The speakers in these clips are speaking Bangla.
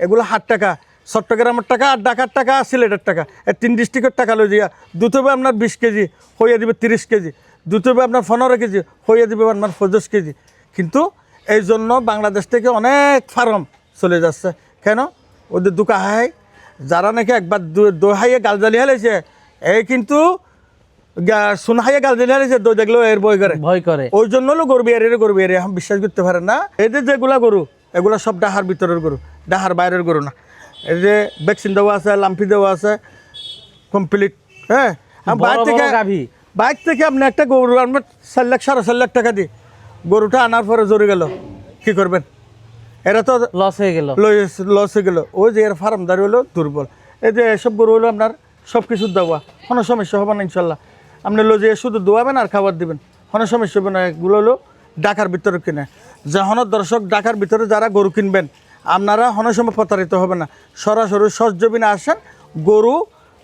এগুলো 8 টাকা, চট্টগ্রামের টাকা আর ঢাকার টাকা আর সিলেটের টাকা, এই 3 ডিস্ট্রিক্টের টাকা লই দিয়া দুধ হবে আপনার 20 কেজি, হইয়া দিবে 30 কেজি, দুধ হবে আপনার 15 কেজি, হইয়া দিবে আপনার 50 কেজি। কিন্তু এই জন্য বাংলাদেশ থেকে অনেক ফার্ম চলে যাচ্ছে। কেন? ওদের দুকা হাই, যারা নাকি একবার দোহাইয়ে গালজালি হেলেছে, এই কিন্তু সোনাহাইয়ে গালজালি হেলেছে, দই দেখলেও এর ভয় করে। ওই জন্য হলো গরু বিয়ারে এখন বিশ্বাস করতে পারেন না। এদের যেগুলা গরু, এগুলো সব ডাহার ভিতরের গরু, ডাহার বাইরের গরু না। এই যে ভ্যাকসিন দেওয়া আছে, লাম্পি দেওয়া আছে কমপ্লিট। হ্যাঁ, বাইক থেকে আপনি একটা গরু আনবেন 4 লাখ 4.5 লাখ টাকা দিয়ে, গরুটা আনার পরে জোরে গেল, কি করবেন? এরা তো লস হয়ে গেল। ওই যে এর ফার্মদারি হলো দুর্বল। এই যে এসব গরু হলো আপনার সব কিছু দেওয়া, কোনো সমস্যা হবে না ইনশাল্লাহ। আপনি লো যে শুধু দোয়াবেন আর খাবার দিবেন, কোনো সমস্যা হবে না। এগুলো হলো ঢাকার ভিতরে কিনে। যখন দর্শক ঢাকার ভিতরে যারা গরু কিনবেন, আপনারা কোনো সময় প্রতারিত হবে না। সরাসরি সরজমিনে আসেন, গরু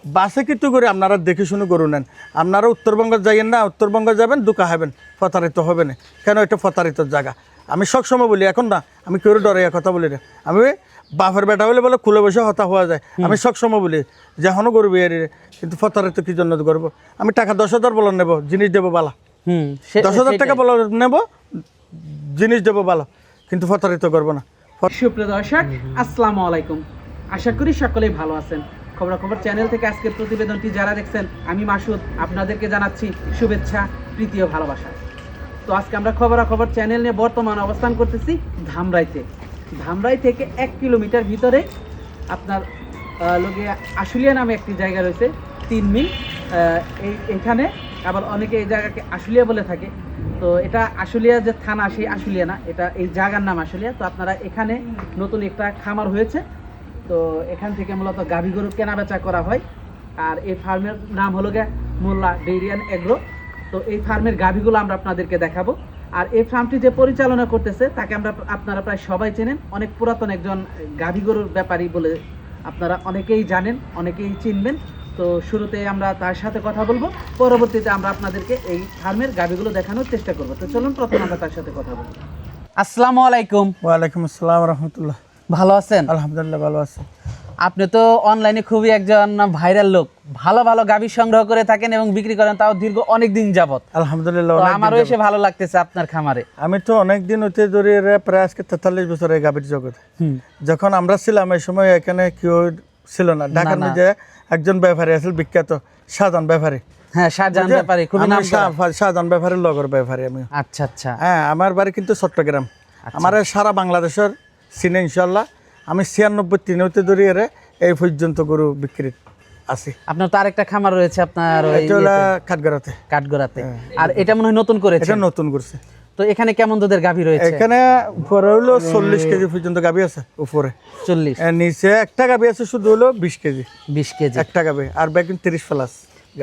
বাসে কিন্তু করে আপনারা দেখে শুনে গরু নেন। আপনারা উত্তরবঙ্গ যাইয়েন না, উত্তরবঙ্গ যাবেন দুকা হবেন, প্রতারিত হবে না। কেন? এটা প্রতারিতর জায়গা। আমি সবসময় বলি, এখন না আমি কেউ ডরে কথা বলি না। আমি বাপের বেটা হলে বলে খুলে বসে হতা হওয়া যায়। আমি সবসময় বলি যে এখনও গরু বিয়ারি, কিন্তু প্রতারিত কি জন্য করবো? আমি টাকা 10,000 বলে নেব, জিনিস দেবো বালা। 10,000 টাকা বলে নেব, জিনিস দেবো ভালো, কিন্তু প্রতারিত করবো না। সুপ্রিয় দর্শক, আসসালামু আলাইকুম। আশা করি সকলেই ভালো আছেন। খবরাখবর চ্যানেল থেকে আজকের প্রতিবেদনটি যারা দেখছেন, আমি মাসুদ আপনাদেরকে জানাচ্ছি শুভেচ্ছা, প্রীতি ও ভালোবাসা। তো আজকে আমরা খবরাখবর চ্যানেল নিয়ে বর্তমান অবস্থান করতেছি ধামরাই থেকে 1 কিলোমিটার ভিতরে আপনার আশুলিয়া নামে একটি জায়গা রয়েছে, 3 মিল। এইখানে আবার অনেকে এই জায়গাকে আশুলিয়া বলে থাকে। তো এটা আশুলিয়া যে থানা, সেই আশুলিয়া না, এটা এই জায়গার নাম আশুলিয়া। তো আপনারা এখানে নতুন একটা খামার হয়েছে, তো এখান থেকে মূলত গাভী গরু কেনা বেচা করা হয়। আর এই ফার্মের নাম হলো গিয়ে মোল্লা ডেইরি অ্যান্ড এগ্রো। তো এই ফার্মের গাভীগুলো আমরা আপনাদেরকে দেখাবো। আর এই ফার্মটি যে পরিচালনা করতেছে তাকে আপনারা প্রায় সবাই চেনেন, অনেক পুরাতন একজন গাভী গরুর ব্যাপারী বলে আপনারা অনেকেই জানেন, অনেকেই চিনবেন। তো শুরুতে আমরা তার সাথে কথা বলবো, পরবর্তীতে আমরা আপনাদেরকে এই ফার্মের গাভীগুলো দেখানোর চেষ্টা করবো। তো চলুন প্রথমে আমরা তার সাথে কথা বলবো। আসসালামু আলাইকুম। ওয়ালাইকুম আসসালাম রাহমাতুল্লাহ। ভালো আছেন? আলহামদুলিল্লাহ ভালো আছি। আপনি তো অনলাইনে খুবই একজন ভাইরাল লোক, ভালো ভালো গাভী সংগ্রহ করে থাকেন এবং বিক্রি করেন, তাও দীর্ঘ অনেক দিন যাবত। আলহামদুলিল্লাহ, আমারও এসে ভালো লাগতেছে আপনার খামারে। আমি তো অনেক দিন হতে ধরে প্রায় আজকে 43 বছর এই গাভীর জগতে। যখন আমরা ছিলাম এই সময় এখানে কেউ ছিল না। ঢাকার মধ্যে একজন ব্যাপারী আছে বিখ্যাত, শাহজাহান ব্যাপারী। হ্যাঁ, শাহজাহান ব্যাপারী, খুবই নাম করা। শাহজাহান ব্যাপারীর লগর ব্যাপারী আমি। আচ্ছা আচ্ছা। হ্যাঁ, আমার বাড়ি কিন্তু চট্টগ্রাম। আমার সারা বাংলাদেশের চিনে ইনশাল্লাহ। আমি 96 হতে ধরে এই পর্যন্ত গরু বিক্রি আছি। আপনার তো আরেকটা খামার রয়েছে আপনার কাঠগড়াতে। আর এটা মনে হয় নতুন করেছে? এটা নতুন করছে। তো এখানে কেমন দুধের গাভী রয়েছে? এখানে উপরে হলো 40 কেজি পর্যন্ত গাভী আছে, উপরে 40। নিচে একটা গাভী আছে শুধু হলো 20 কেজি। 20 কেজি একটা গাভী, আর বাকি 30 প্লাস।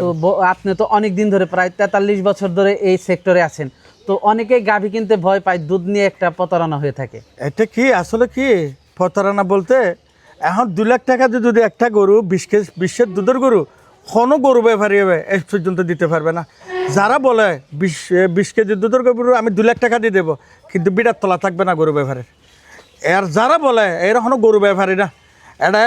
তো আপনি তো অনেক দিন ধরে, প্রায় 43 বছর ধরে এই সেক্টরে আছেন। তো অনেকেই গাভী কিনতে ভয় পায়, দুধ নিয়ে একটা প্রতারণা হয়ে থাকে। এটা কি আসলে কি প্রতারণা বলতে, এখন 2 লাখ টাকা দিয়ে যদি একটা গরু 20 দুধের গরু, কোনো গরু ব্যাপারী হবে এই পর্যন্ত দিতে পারবে না। যারা বলে 20 কেজি দুধের গরু আমি 2 লাখ টাকা দিয়ে দেবো, কিন্তু বিড়ার তলা থাকবে না গরু ব্যাপারের। আর যারা বলে এরা কোনো গরু ব্যাপারী না। এটা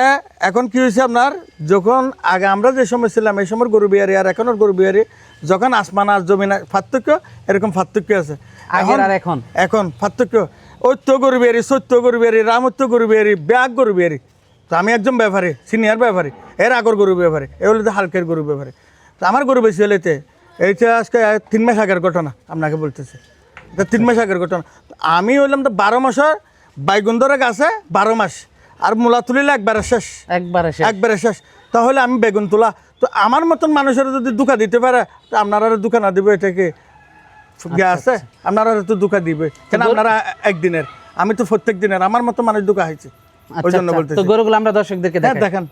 এখন কি হয়েছে আপনার, যখন আগে আমরা যে সময় ছিলাম এই সময় গরু বিহারি আর এখনের গরু বিহারি, যখন আসমান আর জমিন পার্থক্য, এরকম পার্থক্য আছে এখন পার্থক্য। ওই তো গরু বিহারি, সত্য গরু বিহারি, রামত্য গরু বিহারি, ব্যাগ গরু বিহারি। তো আমি একজন ব্যাপারী, সিনিয়র ব্যাপারী, এর আগর গরু ব্যাপারী, এ হলো হালকের গরু ব্যাপারী। তো আমার গরু বেশি হলে এইটা আজকে 3 মাস আগের ঘটনা আপনাকে বলতেছে। এটা 3 মাস আগের ঘটনা। আমি হইলাম তো 12 মাসের বাইগুন ধরে গাছে 12 মাস, আর মূলা তুলিলে একবারে শেষ। তাহলে আমি বেগুন তোলা। তো আমার মতন মানুষের যদি দুঃখা দিতে পারে, তো আপনারা দুঃখা না দিবে, এটা কি আছে? আপনারা তো দুঃখা দিবে কেন? আপনারা একদিনের, আমি তো প্রত্যেক দিনের। আমার মতো মানুষ দুঃখা হয়েছে, ওই জন্য বলতেছি। তো গরুগুলো আমরা দর্শকদেরকে দেখেন।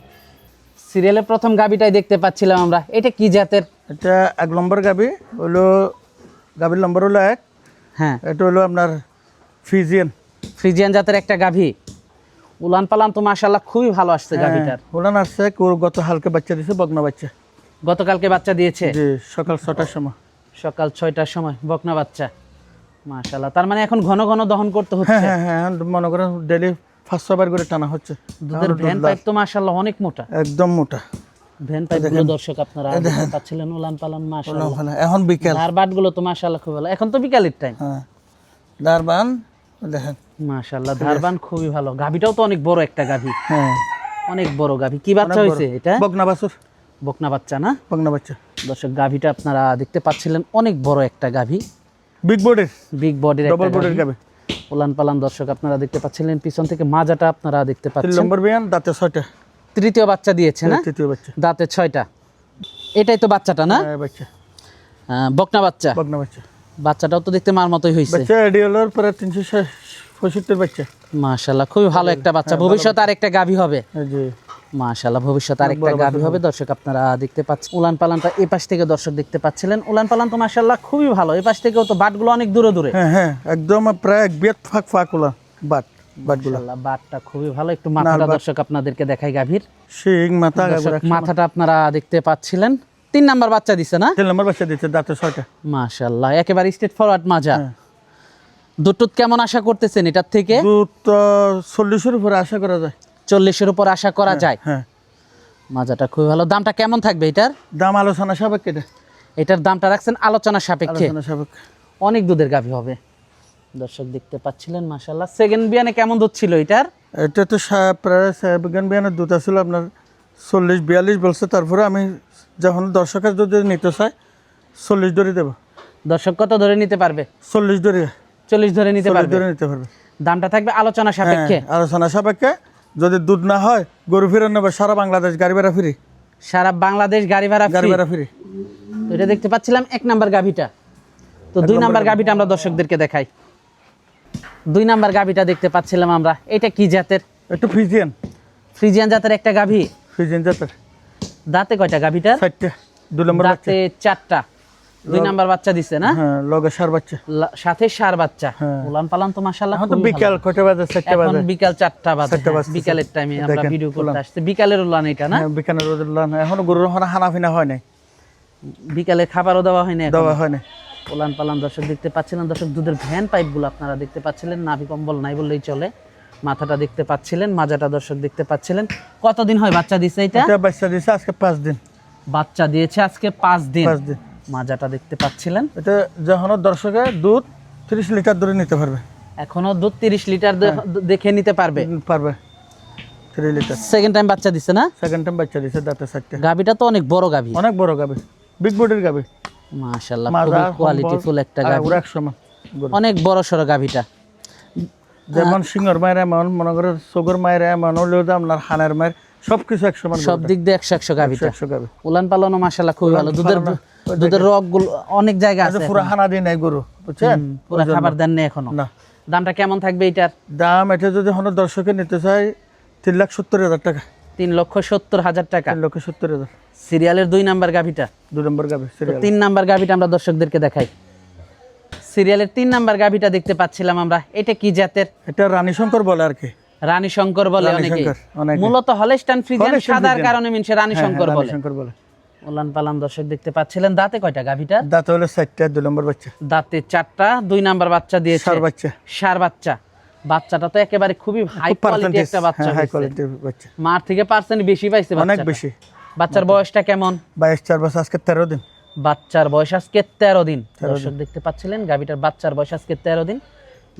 সিরিয়ালের প্রথম গাভীটাই দেখতে পাচ্ছিলাম আমরা। এটা কি জাতের? এটা 1 নম্বর গাভী, হলো গাভীর নম্বর হলো 1। হ্যাঁ, এটা হলো আপনার ফ্রিজিয়ান জাতের একটা গাভী। উলান পালান তো মাশাআল্লাহ খুবই ভালো আসছে গাভীটার। উলান আসছে, গত হালকা বাচ্চা দিয়েছে, বকনা বাচ্চা। গতকালকে বাচ্চা দিয়েছে? জি, সকাল 6টার সময়। সকাল 6টার সময় বকনা বাচ্চা, মাশাআল্লাহ। তার মানে এখন ঘন ঘন দহন করতে হচ্ছে? হ্যাঁ, মনে করেন ডেইলি 500 বার করে টানা হচ্ছে। দুধের এখনো দুধ ভ্যান লাল, পাইপ তো মাশাআল্লাহ অনেক মোটা। একদম মোটা। ভ্যান পাইপ গুলো দর্শক আপনারা দেখতে পাচ্ছিলেন, উলান পালান মাশাআল্লাহ। এখন বিকেল, ধারবাট গুলো তো মাশাআল্লাহ খুব ভালো, এখন তো বিকালের টাইম। হ্যাঁ দারবান দেখেন মাশাআল্লাহ, ধারবান খুবই ভালো। গাভীটাও তো অনেক বড় একটা গাভী, হ্যাঁ অনেক বড় গাভী। কি বাচ্চা হইছে এটা? বকনা বাছুর, বকনা বাচ্চা না? বকনা বাচ্চা। দর্শক গাভীটা আপনারা দেখতে পাচ্ছিলেন, অনেক বড় একটা গাভী, বিগ বডির, বিগ বডির ডবল একটা বডির গাভী। গাবে। উলান পালান দর্শক আপনারা দেখতে পাচ্ছিলেন, পিছন থেকে মাজাটা আপনারা দেখতে 3 পাচ্ছেন। নম্বর বিয়ান, দাঁতে 6টা, তৃতীয় বাচ্চা দিয়েছে না? তৃতীয় বাচ্চা, দাঁতে 6টা। এটাই তো বাচ্চাটা না? হ্যাঁ বাচ্চা, বকনা বাচ্চা। বকনা বাচ্চা। বাচ্চাটাও তো দেখতে মার মতোই হয়েছে। বাচ্চা এডিওলার পরে 365 বাচ্চা। মাশাআল্লাহ, খুবই ভালো একটা বাচ্চা। ভবিষ্যতে আরেকটা গাভী হবে। জি মাশাআল্লাহ, ভবিষ্যতে আরেকটা গাভী হবে। দর্শক আপনারা দেখতে পাচ্ছেন, উলান পালানটা এই পাশ থেকে দর্শক দেখতে পাচ্ছিলেন। উলান পালান তো মাশাআল্লাহ খুবই ভালো। এই পাশ থেকেও তো বাটগুলো অনেক দূরে দূরে। হ্যাঁ হ্যাঁ, একদম প্রায় এক বিয়াত ফাঁক ফাঁকগুলা বাটগুলা। মাশাআল্লাহ, বাটটা খুবই ভালো। একটু মাথাটা দর্শক আপনাদেরকে দেখাই গাভীর। শিং মাথা, দর্শক মাথাটা আপনারা দেখতে পাচ্ছিলেন। 3 নাম্বার বাচ্চা দিছে না? 3 নম্বর বাচ্চা দিচ্ছে, দাঁতে 6টা। মাশাআল্লাহ, একেবারে স্ট্রেট ফরওয়ার্ড মাজা। হ্যাঁ। দুধ কেমন আশা করতেছেন এটার থেকে? দুধ 40-এর উপরে আশা করা যায়। 40-এর উপর আশা করা যায়। হ্যাঁ, মাজাটা খুবই ভালো। দামটা কেমন থাকবে এটার? দাম আলোচনা সাপেক্ষে, এটার দামটা রাখছেন আলোচনা সাপেক্ষে। আলোচনা সাপেক্ষে। অনেক দুধের গাভী হবে। দর্শক দেখতে পাচ্ছিলেন মাশাআল্লাহ। সেকেন্ড বিয়ানে কেমন দুধ ছিল এটার? এটা তো প্রায় সেকেন্ড বিয়ানের দুধ আসলে আপনার 40-42 বলছে। তারপরে আমি যখন দর্শকের যদি নিতে চাই 40 ধরে দেবো। দর্শক কত ধরে নিতে পারবে? 40 ধরে, 40 ধরে নিতে 40 পারবে। ধরে নিতে পারবে। দামটা থাকবে আলোচনা সাপেক্ষে। হ্যাঁ, আলোচনা সাপেক্ষে। যদি দুধ না হয় গরু ফিরে নেবে, সারা বাংলাদেশ গাড়ি ভাড়া ফ্রি। সারা বাংলাদেশ গাড়ি ভাড়া গাড়ি ফ্রি। ভাড়া ফ্রি। তো এটা দেখতে পাচ্ছিলাম 1 নাম্বার গাভীটা। তো 2 নাম্বার গাভীটা আমরা দর্শকদেরকে দেখাই। 2 নাম্বার গাভীটা দেখতে পাচ্ছিলাম আমরা। এটা কি জাতের? একটু ফ্রিজিয়ান, ফ্রিজিয়ান জাতের একটা গাভী। ফ্রিজিয়ান জাতের। দাঁতে কয়টা গাভীটার? 4টা, 2 নম্বর বাচ্চা। দাঁতে 4টা। 2 নাম্বার বাচ্চা দিছে না? হ্যাঁ, লগে সার বাচ্চা। সাথে সার বাচ্চা। হ্যাঁ। উলান পালান তো মাশাআল্লাহ এখন তো খুবই বিকাল ভালো। কয়টা বাজে? 4টা এখন বাজে। বিকাল 4টা বাজে। 4টা বাজতেছে। বিকালের টাইমে আমরা দেখেন, ভিডিও করতে উলান। আসছি। বিকালের উলান এটা না? হ্যাঁ, বিকানের রোদের লান। এখনো গরুর হানা ফিনা হয় নাই, বিকালে খাবারও দেওয়া হয় না এখন। দেওয়া হয় নাই। উলান পালান দর্শক দেখতে পাচ্ছিলেন। দর্শক দুধের ভ্যান পাইপগুলো আপনারা দেখতে পাচ্ছিলেন। নাভি কম্বল নাই বললেই চলে। মাথাটা দেখতে পাচ্ছিলেন, মাজাটা দর্শক দেখতে পাচ্ছিলেন। কতদিন হয় বাচ্চা দিছে এটা? এটা বাচ্চা দিয়েছে আজকে 5 দিন। বাচ্চা দিয়েছে আজকে 5 দিন। 5 দিন। মাজাটা দেখতে পাচ্ছিলেন। এটা যখন দর্শকের দুধ 30 লিটার ধরে নিতে পারবে। এখনো দুধ 30 লিটার দেখে নিতে পারবে। পারবে 3 লিটার। সেকেন্ড টাইম বাচ্চা দিছে না? সেকেন্ড টাইম বাচ্চা দিয়েছে, দাঁতে 4টা। গাভীটা তো অনেক বড় গাভী। অনেক বড় গাবে, বিগ বডির গাবে। মাশাআল্লাহ, মাজা, খুবই কোয়ালিটিফুল একটা গাভী। ওরা 100 মান গরু। অনেক বড় সড়ো গাভীটা। যেমন সিংহর মায়ের এমন, মনে করে চোখের মায়ের এমন, হলেও আপনার হানের মায়ের সবকিছু 100 মান। সব দিক দিয়ে 100 গাভীটা। 100 গাবে। উলান পালানো মাশাআল্লাহ খুবই ভালো। দুধের রগ গুলো অনেক জায়গা আছে। পুরো হানা দিয়ে নাই গরু, বুঝছেন? পুরো খাবার দেন না এখনো। না। দামটা কেমন থাকবে এটার? দাম এটা যদি হলো দর্শকে নিতে চাই 3,70,000 টাকা। 3,70,000 টাকা। 3,70,000। সিরিয়ালের 2 নাম্বার গাভীটা। 2 নম্বর গাবে। 3 নাম্বার গাভীটা আমরা দর্শকদেরকে দেখাই। সিরিয়ালের 3 নাম্বার গাভীটা দেখতে পাচ্ছিলাম আমরা। এটা কি জাতের? এটা রানী শঙ্কর বলে আর কি। রানী শঙ্কর বলে রানী অনেকে। শঙ্কর, অনেকে। মূলত হলস্টাইন ফ্রিজিয়ান হলস্টাইন সাদার ফ্রিজিয়ান। কারণে মিনসে রানী শঙ্কর রানী বলে। শঙ্কর বলে। উলান পালান দর্শক দেখতে পাচ্ছিলেন। দাঁতে কয়টা গাভীটার? দাঁত হলো 4টা, 2 নম্বর বাচ্চা। দাঁতে 4টা, 2 নাম্বার বাচ্চা দিয়েছে। সার বাচ্চা। সার বাচ্চা। বাচ্চাটা তো একেবারে খুবই হাই কোয়ালিটি একটা বাচ্চা। হাই হয়েছে। কোয়ালিটির বাচ্চা। মার থেকে পার্সেন্ট বেশি পাইছে অনেক বাচ্চাটা। বেশি। বাচ্চার বয়সটা কেমন? 22-4 বছর, আজকে 13 দিন। বাচ্চার বয়স আজকে 13 দিন। দর্শক দেখতে পাচ্ছিলেন গাভীটার বাচ্চার বয়স আজকে 13 দিন।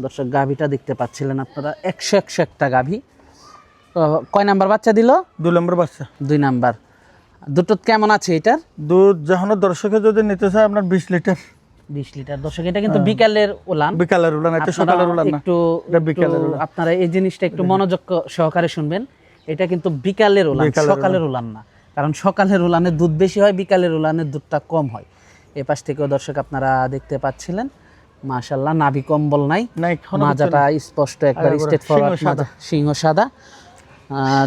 দর্শক গাভীটা দেখতে পাচ্ছিলেন আপনারা। 100 একটা গাভী। তো কয় নাম্বার বাচ্চা দিল? 2 নম্বর বাচ্চা। 2 নাম্বার। দুটো কেমন আছে এটার? দুধ যখন দর্শকে যদি নিতে চায় আপনার 20 লিটার। 20 লিটার। দর্শক এটা কিন্তু বিকালের উলান। বিকালের উলান, এটা সকালের উলান না। এটা বিকালের উলান। আপনারা এই জিনিসটা একটু মনোযোগ সহকারে শুনবেন। এটা কিন্তু বিকালের উলান, সকালের উলান না। কারণ সকালের উলানে দুধ বেশি হয়, বিকালের উলানের দুধটা কম হয়। এই পাশ থেকেও দর্শক আপনারা দেখতে পাচ্ছিলেন। মাশাআল্লাহ, নাভি কম্বল নাই। মাজাটা স্পষ্ট একবার স্ট্রেট ফরওয়ার্ড মাজা, সিংহ সাদা।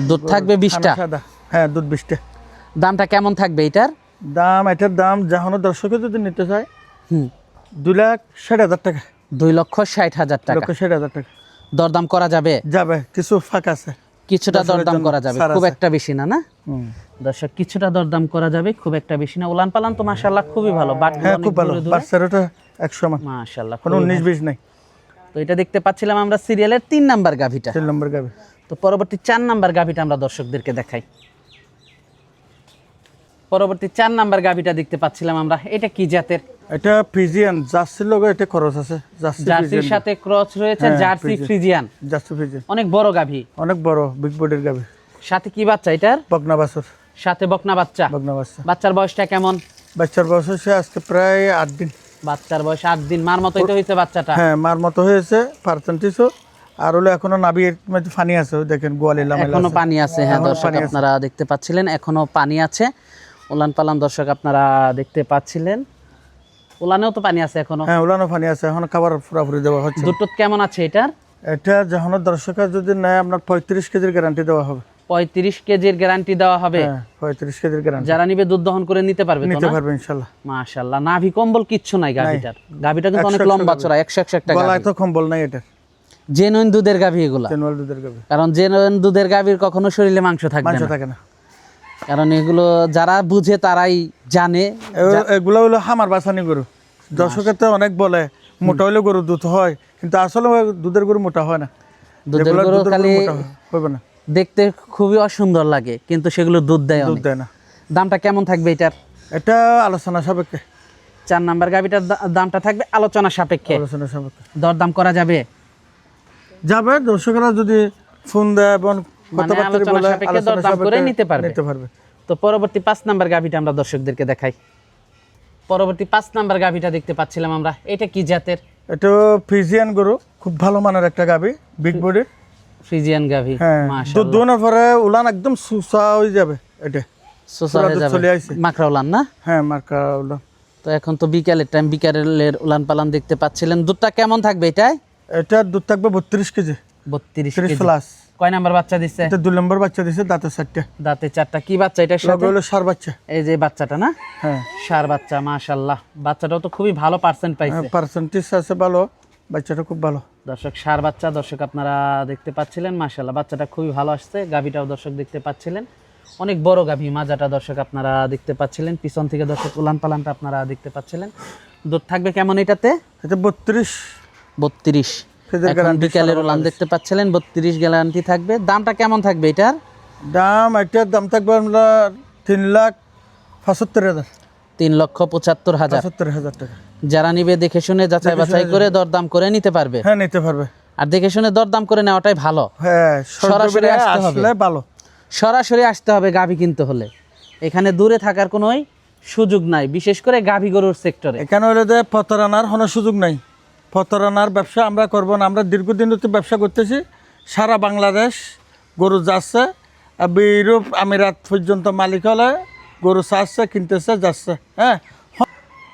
দুধ থাকবে 20টা। হ্যাঁ, দুধ 20টা। দামটা কেমন থাকবে এটার? এটার দাম যখন দর্শকে যদি নিতে চায় 2,60,000 টাকা। 2,60,000 টাকা। 2,60,000 টাকা। দরদাম করা যাবে? যাবে, কিছু ফাঁক আছে। কিছুটা দরদাম করা যাবে, খুব একটা বেশি না। না দর্শক, কিছুটা দরদাম করা যাবে, খুব একটা বেশি না। উলান পালান তো মাশাআল্লাহ খুবই ভালো। হ্যাঁ, খুব ভালো। বাচ্চারটা 100 মান। মাশাআল্লাহ, কোনো 19-20 নাই। তো এটা দেখতে পাচ্ছিলাম আমরা সিরিয়ালের 3 নাম্বার গাভীটা। 3 নম্বর গাবি। তো পরবর্তী 4 নাম্বার গাভীটা আমরা দর্শকদেরকে দেখাই। পরবর্তী 4 নাম্বার গাভীটা দেখতে পাচ্ছিলাম আমরা, এটা কি জাতের? এটা ফ্রিজিয়ান, জার্সির লগে এটা খরচ আছে। জার্সির সাথে ক্রস রয়েছে, হ্যাঁ, জার্সি ফ্রিজিয়ান। জার্সি ফ্রিজিয়ান অনেক বড় গাভী, অনেক বড় বিগ বডির গাবি। সাথে কি বাচ্চা এটার? বকনা বাছুর। সাথে বকনা বাচ্চা। বকনা বাচ্চা। বাচ্চার বয়সটা কেমন? বাচ্চার বয়স হচ্ছে আজকে প্রায় 8 দিন। বাচ্চার বয়স 8 দিন। মার মতোই তো হয়েছে বাচ্চাটা। হ্যাঁ, মার মতো হয়েছে পার্সেন্টেজও। আর হলো এখনো নাভির মধ্যে পানি আছে, ওই দেখেন গোয়ালি লামেলা এখনো আছে। পানি আছে। হ্যাঁ এখনো দর্শক পানি আছে। আপনারা দেখতে পাচ্ছিলেন এখনো পানি আছে। উলান পালান দর্শক আপনারা দেখতে পাচ্ছিলেন, উলানেও তো পানি আছে এখনো। হ্যাঁ, উলানো পানি আছে, এখন খাবার পুরাপুরি দেওয়া হচ্ছে। দুটো কেমন আছে এটার? এটা যখন দর্শকের যদি নেয় আপনার 35 কেজির গ্যারান্টি দেওয়া হবে। 35 কেজির গ্যারান্টি দেওয়া হবে। হ্যাঁ, 35 কেজির গ্যারান্টি। যারা নিবে দুধ দহন করে নিতে পারবে তো নিতে না? পারবে ইনশাআল্লাহ। মাশাআল্লাহ, নাভি কম্বল কিচ্ছু নাই গাভীটার। গাভীটা কিন্তু অনেক 100 লম্বা চড়া, 100 একটা গলায় গাভী। তো কম্বল নাই এটা। জেনুইন দুধের গাভী এগুলা। জেনুয়াল দুধের গাবি। কারণ জেনুইন দুধের গাভীর কখনো শরীরে মাংস থাকবে মাংস না। থাকে না। কারণ এগুলো যারা বুঝে তারাই জানে। এগুলো হলো হামার বাছানি গরু। দর্শকের তো অনেক বলে মোটা হলে গরু দুধ হয়, কিন্তু আসলে দুধের গরু মোটা হয় না। দুধের যেগুলো গরু দুধের খালি মোটা হবে না, দেখতে খুবই অসুন্দর লাগে, কিন্তু সেগুলো দুধ দেয় দুধ অনেক। দেয় না। দামটা কেমন থাকবে এটার? এটা আলোচনা সাপেক্ষে। 4 নাম্বার গাভীটার দামটা থাকবে আলোচনা সাপেক্ষে। আলোচনা সাপেক্ষে দরদাম করা যাবে? যাবে, দর্শকরা যদি ফোন দেয় এবং কথাবার্তা আলোচনা বলে সাপেক্ষে আলোচনা দরদাম করে সাপেক্ষে নিতে পারবে। নিতে পারবে। তো পরবর্তী 5 নাম্বার গাভীটা আমরা দর্শকদেরকে দেখাই। পরবর্তী 5 নাম্বার গাভীটা দেখতে পাচ্ছিলাম আমরা, এটা কি জাতের? এটা ফ্রিজিয়ান গরু, খুব ভালো মানের একটা গাবি, বিগ বডির। ফ্রিজিয়ান গাভী। হ্যাঁ, দুধ মাশাআল্লাহ, দোয়ানোর পরে উলান একদম সুসা হয়ে যাবে। এটা সোসা পুরা হয়ে দুধ যাবে। চলে আইছে। মাকড়া উলান না? হ্যাঁ, মার্কা উলান। তো এখন তো বিকালের টাইম, বিকালের উলান পালান দেখতে পাচ্ছিলেন। দুধটা কেমন থাকবে এটাই? এটা দুধ থাকবে 32 কেজি। 32 30 কেজি। প্লাস। কয় নাম্বার বাচ্চা দিচ্ছে? এটা 2 নম্বর বাচ্চা দিছে, দাঁতে 4টা। দাঁতে 4টা। কি বাচ্চা এটার সাথে? লগে হলো সার বাচ্চা। এই যে বাচ্চাটা না? হ্যাঁ, সার বাচ্চা। মাশাআল্লাহ, বাচ্চাটাও তো খুবই ভালো পার্সেন্ট পাইছে। পার্সেন্টেজ আছে ভালো, বাচ্চাটা খুব ভালো। দর্শক সার বাচ্চা দর্শক আপনারা দেখতে পাচ্ছিলেন। মাশাআল্লাহ, বাচ্চাটা খুবই ভালো আসছে। গাভীটাও দর্শক দেখতে পাচ্ছিলেন, অনেক বড় গাভী। মাজাটা দর্শক আপনারা দেখতে পাচ্ছিলেন, পিছন থেকে দর্শক উলান পালানটা আপনারা দেখতে পাচ্ছিলেন। দুধ থাকবে কেমন এটাতে? এটা 32 32 কেজির এখন গ্যারান্টি। বিকালের উলান দেখতে পাচ্ছিলেন, 32 গ্যারান্টি থাকবে। দামটা কেমন থাকবে এটার? দাম, এটার দাম থাকবে আমরা 3,75,000। 3,75,000। 75,000 টাকা। যারা নিবে দেখে শুনে যাচাই বাছাই করে দরদাম করে নিতে পারবে। হ্যাঁ, নিতে পারবে। আর দেখে শুনে দরদাম করে নেওয়াটাই ভালো। হ্যাঁ, সরাসরি আসতে হবে। আসলে ভালো। সরাসরি আসতে হবে গাভী কিনতে হলে। এখানে দূরে থাকার কোনো সুযোগ নাই, বিশেষ করে গাভী গরুর সেক্টরে। এখানে হলে যে প্রতারণার কোনো সুযোগ নাই। প্রতারণার ব্যবসা আমরা করব না। আমরা দীর্ঘদিন ধরে ব্যবসা করতেছি, সারা বাংলাদেশ গরু যাচ্ছে, ইউরোপ আমিরাত পর্যন্ত মালিক হলে গরু চাচ্ছে, কিনতেছে, যাচ্ছে। হ্যাঁ,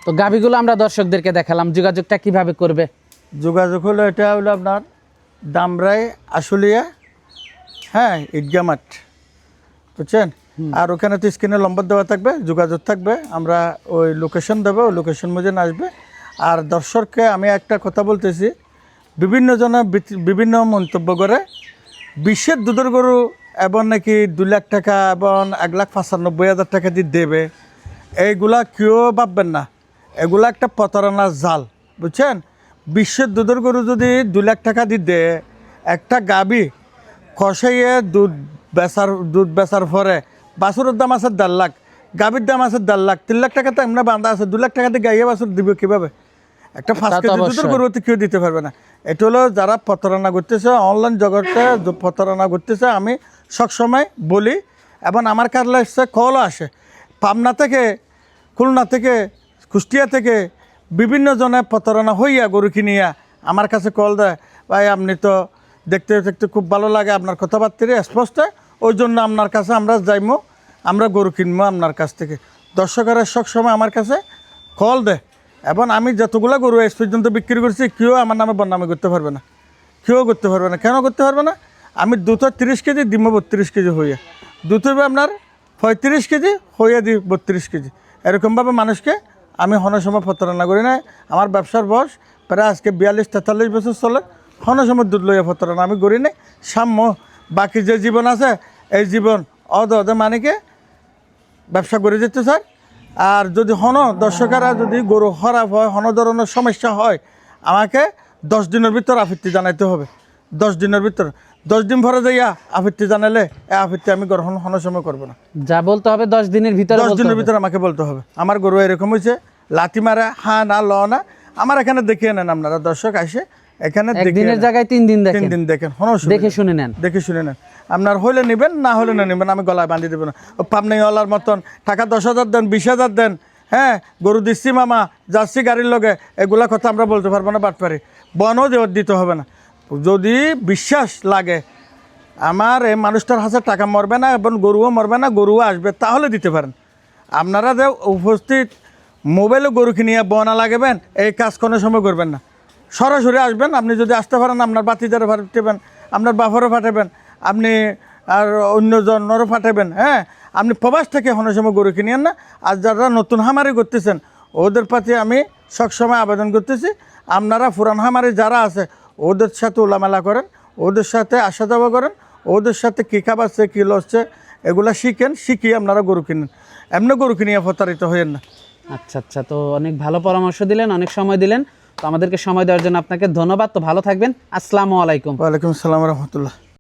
তো গাভীগুলো আমরা দর্শকদেরকে দেখালাম, যোগাযোগটা কিভাবে করবে? যোগাযোগ হলো, এটা হলো আপনার দামরাই আশুলিয়া, হ্যাঁ, ঈদগাহ মাঠ, বুঝছেন? আর ওখানে তো স্ক্রিনে নম্বর দেওয়া থাকবে, যোগাযোগ থাকবে। আমরা ওই লোকেশন দেবো, ওই লোকেশন মধ্যে আসবে। আর দর্শককে আমি একটা কথা বলতেছি, বিভিন্ন জনে বিভিন্ন মন্তব্য করে বিশ্বের দুধের গরু এবং নাকি 2 লাখ টাকা এবং 1,95,000 টাকা দিয়ে দেবে, এইগুলা কেউ ভাববেন না। এগুলা একটা প্রতারণার জাল, বুঝছেন? বিশ্বের দুধের গরু যদি 2 লাখ টাকা দিয়ে দেয়, একটা গাবি কষাইয়ে দুধ বেচার পরে বাছুরের দাম আছে 1.5 লাখ, গাবির দাম আছে 1.5 লাখ, 3 লাখ টাকা তো এমনি বান্ধা আছে। 2 লাখ টাকাতে গাইয়ে বাছুর দিবে কীভাবে? একটা 5 কেজি দুধের গরু তো কেউ দিতে পারবে না। এটা হলো যারা প্রতারণা করতেছে, অনলাইন জগতে প্রতারণা করতেছে, আমি সবসময় বলি। এবং আমার কাছে এসে কলও আসে, পাবনা থেকে, খুলনা থেকে, কুষ্টিয়া থেকে বিভিন্ন জনে প্রতারণা হইয়া গরু কিনিয়া আমার কাছে কল দেয়, ভাই আপনি তো দেখতে দেখতে খুব ভালো লাগে, আপনার কথাবার্তা স্পষ্ট, ওই জন্য আপনার কাছে আমরা যাইমো, আমরা গরু কিনবো আপনার কাছ থেকে। দর্শকেরা সবসময় আমার কাছে কল দেয়। এবং আমি যতগুলো গরু আজ পর্যন্ত বিক্রি করছি, কেউ আমার নামে বদনামি করতে পারবে না, কেউ করতে পারবে না। কেন করতে পারবে না? আমি দুটো 30 কেজি দিব 32 কেজি হইয়া, দুটো আপনার 35 কেজি হইয়া দিই 32 কেজি। এরকমভাবে মানুষকে আমি হন সময় প্রতারণা করি না। আমার ব্যবসার বয়স প্রায় আজকে 42-43 বছর চলে, হন সময় দুধ লইয়া প্রতারণা আমি করি নাই। সাম্য বাকি যে জীবন আছে, এই জীবন অদে মানিকে ব্যবসা করে যেতে চায়। আর যদি দর্শকেরা যদি গরু খারাপ হয়, ধরনের সমস্যা হয়, আমাকে 10 দিনের ভিতর আপত্তি জানাইতে হবে। 10 দিনের ভিতর, 10 দিন পরে যাইয়া আপত্তি জানালে এই আপত্তি আমি গ্রহণ কোনো সময় করবো না। যা বলতে হবে 10 দিনের ভিতরে 10 দিনের ভিতরে আমাকে বলতে হবে। আমার গরু এরকম হয়েছে, লাথি মারা, হ্যাঁ না ল না, আমার এখানে দেখিয়ে নেন আপনারা দর্শক আসে এখানে দিনের জায়গায় 3 দিন দেখেন, 3 দিন দেখেন, দেখে শুনে নেন, দেখে শুনে নেন। আপনার হইলে নেবেন, না হলে না নেবেন, আমি গলায় বাঁধিয়ে দেবো না। ও পাবনাইওয়ালার মতন টাকা 10,000 দেন, 20,000 দেন, হ্যাঁ গরু দিচ্ছি মামা যাচ্ছি গাড়ির লগে, এগুলা কথা আমরা বলতে পারবো না। বাটপারি বনও দিতে হবে না। যদি বিশ্বাস লাগে আমার এই মানুষটার হাতে টাকা মরবে না এবং গরুও মরবে না, গরুও আসবে, তাহলে দিতে পারেন। আপনারা যে উপস্থিত মোবাইলে গরু কিনিয়ে বনা লাগাবেন, এই কাজ কোনো সময় করবেন না। সরাসরি আসবেন। আপনি যদি আসতে পারেন আপনার বাতিদারে পাঠাবেন, আপনার বাফারও পাঠাবেন, আপনি আর অন্যজনেরও পাঠাবেন। হ্যাঁ, আপনি প্রবাস থেকে কোনো সময় গরু কিনিয়েন না। আর যারা নতুন হামারি করতেছেন ওদের প্রতি আমি সবসময় আবেদন করতেছি, আপনারা পুরান হামারি যারা আছে ওদের সাথে ওলামেলা করেন, ওদের সাথে আসা যাওয়া করেন, ওদের সাথে কী খাবারছে কী লসছে এগুলা শিখেন, শিখিয়ে আপনারা গরু কিনেন। এমনি গরু কিনিয়ে প্রতারিত হইয়েন না। আচ্ছা আচ্ছা, তো অনেক ভালো পরামর্শ দিলেন, অনেক সময় দিলেন, তো আমাদেরকে সময় দেওয়ার জন্য আপনাকে ধন্যবাদ। তো ভালো থাকবেন, আসসালামু আলাইকুম। ওয়ালাইকুম আসসালাম রহমতুল্লাহ।